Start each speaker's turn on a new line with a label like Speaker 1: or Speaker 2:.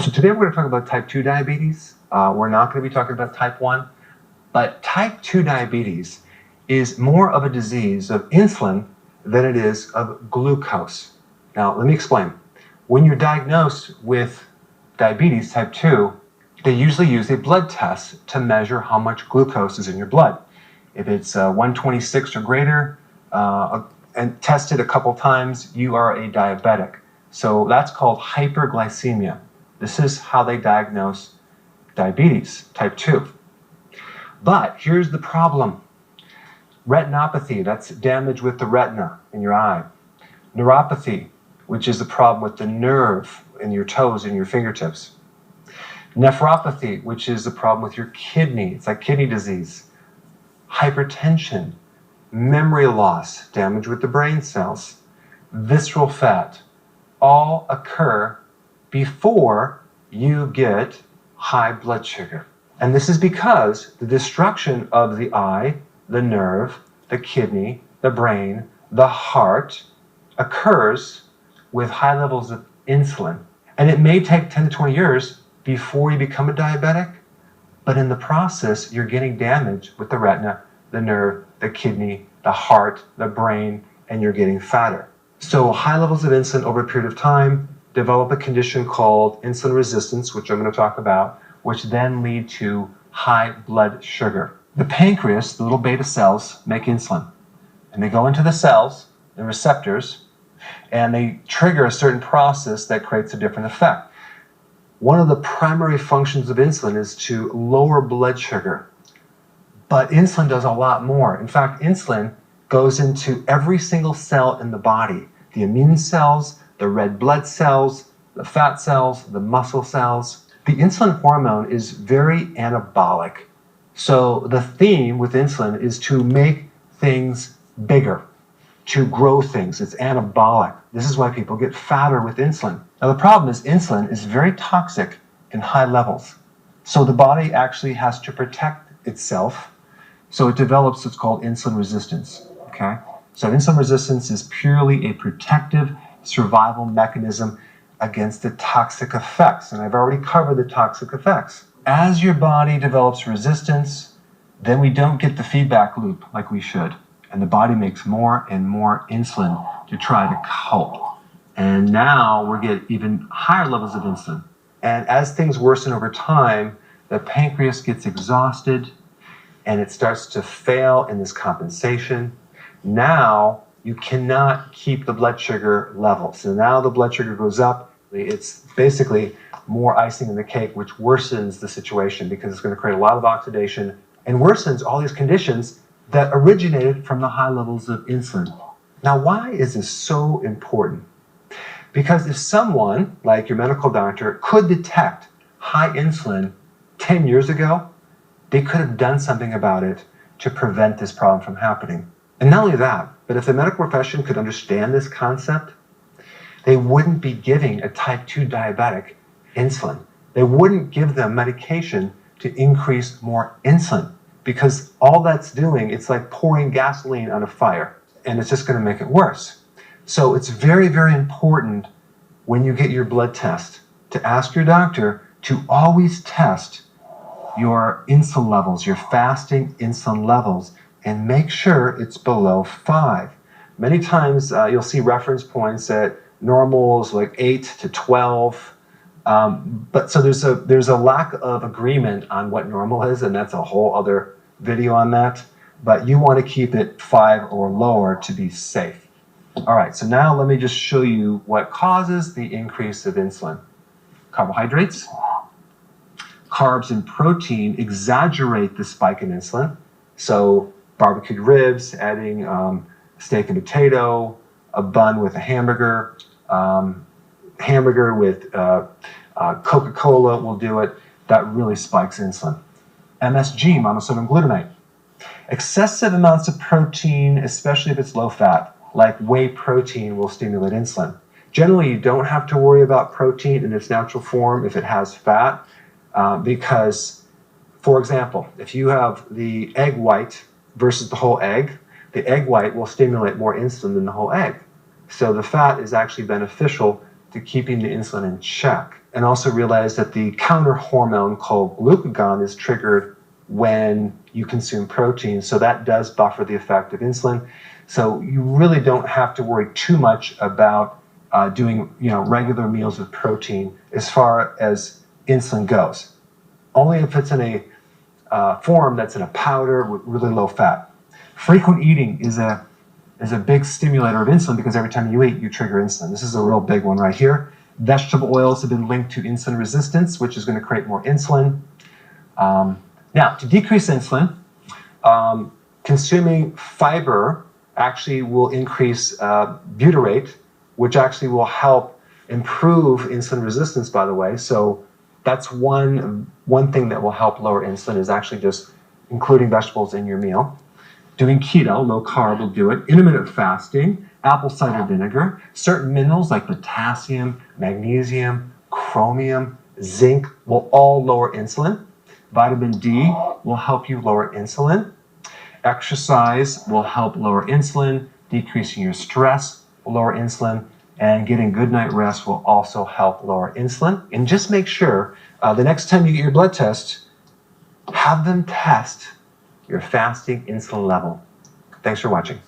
Speaker 1: So today we're going to talk about type 2 diabetes. We're not going to be talking about type 1, but type 2 diabetes is more of a disease of insulin than it is of glucose. Now, let me explain. When you're diagnosed with diabetes type 2, they usually use a blood test to measure how much glucose is in your blood. If it's 126 or greater and tested a couple times, you are a diabetic. So that's called hyperglycemia. This is how they diagnose diabetes type 2. But here's the problem. Retinopathy, that's damage with the retina in your eye. Neuropathy, which is the problem with the nerve in your toes and your fingertips. Nephropathy, which is the problem with your kidney. It's like kidney disease. Hypertension, memory loss, damage with the brain cells, visceral fat, all occur before you get high blood sugar. And this is because the destruction of the eye, the nerve, the kidney, the brain, the heart occurs with high levels of insulin. And it may take 10 to 20 years before you become a diabetic, but in the process, you're getting damage with the retina, the nerve, the kidney, the heart, the brain, and you're getting fatter. So high levels of insulin over a period of time develop a condition called insulin resistance, which I'm going to talk about, which then lead to high blood sugar. The pancreas, the little beta cells, make insulin. And they go into the cells, the receptors, and they trigger a certain process that creates a different effect. One of the primary functions of insulin is to lower blood sugar. But insulin does a lot more. In fact, insulin goes into every single cell in the body. The immune cells, the red blood cells, the fat cells, the muscle cells. The insulin hormone is very anabolic. So the theme with insulin is to make things bigger, to grow things. It's anabolic. This is why people get fatter with insulin. Now the problem is insulin is very toxic in high levels. So the body actually has to protect itself. So it develops what's called insulin resistance. Okay? So insulin resistance is purely a protective survival mechanism against the toxic effects. And I've already covered the toxic effects. As your body develops resistance, then we don't get the feedback loop like we should. And the body makes more and more insulin to try to cope. And now we get even higher levels of insulin. And as things worsen over time, the pancreas gets exhausted and it starts to fail in this compensation. Now you cannot keep the blood sugar level. So now the blood sugar goes up. It's basically more icing in the cake, which worsens the situation because it's going to create a lot of oxidation and worsens all these conditions that originated from the high levels of insulin. Now, why is this so important? Because if someone, like your medical doctor, could detect high insulin 10 years ago, they could have done something about it to prevent this problem from happening. And not only that, but if the medical profession could understand this concept, they wouldn't be giving a type 2 diabetic insulin. They wouldn't give them medication to increase more insulin because all that's doing, it's like pouring gasoline on a fire and it's just going to make it worse. So it's very, very important when you get your blood test to ask your doctor to always test your insulin levels, your fasting insulin levels, and make sure it's below 5. Many times you'll see reference points that normal is like 8 to 12. But so there's a lack of agreement on what normal is, and that's a whole other video on that. But you want to keep it 5 or lower to be safe. All right, so now let me just show you what causes the increase of insulin. Carbohydrates, carbs and protein exaggerate the spike in insulin. So barbecued ribs, adding steak and potato, a bun with a hamburger, hamburger with Coca-Cola will do it. That really spikes insulin. MSG, monosodium glutamate. Excessive amounts of protein, especially if it's low fat, like whey protein, will stimulate insulin. Generally, you don't have to worry about protein in its natural form if it has fat, because, for example, if you have the egg white versus the whole egg, the egg white will stimulate more insulin than the whole egg. So the fat is actually beneficial to keeping the insulin in check. And also realize that the counter hormone called glucagon is triggered when you consume protein. So that does buffer the effect of insulin. So you really don't have to worry too much about doing regular meals with protein as far as insulin goes. Only if it's in a form that's in a powder with really low fat. Frequent eating is a big stimulator of insulin because every time you eat, you trigger insulin. This is a real big one right here. Vegetable oils have been linked to insulin resistance, which is going to create more insulin. Now, to decrease insulin, consuming fiber actually will increase butyrate, which actually will help improve insulin resistance, by the way. So that's one thing that will help lower insulin is actually just including vegetables in your meal. Doing keto, low carb will do it. Intermittent fasting, apple cider vinegar, certain minerals like potassium, magnesium, chromium, zinc will all lower insulin. Vitamin D will help you lower insulin. Exercise will help lower insulin. Decreasing your stress will lower insulin. And getting good night rest will also help lower insulin. And just make sure the next time you get your blood test, have them test your fasting insulin level. Thanks for watching.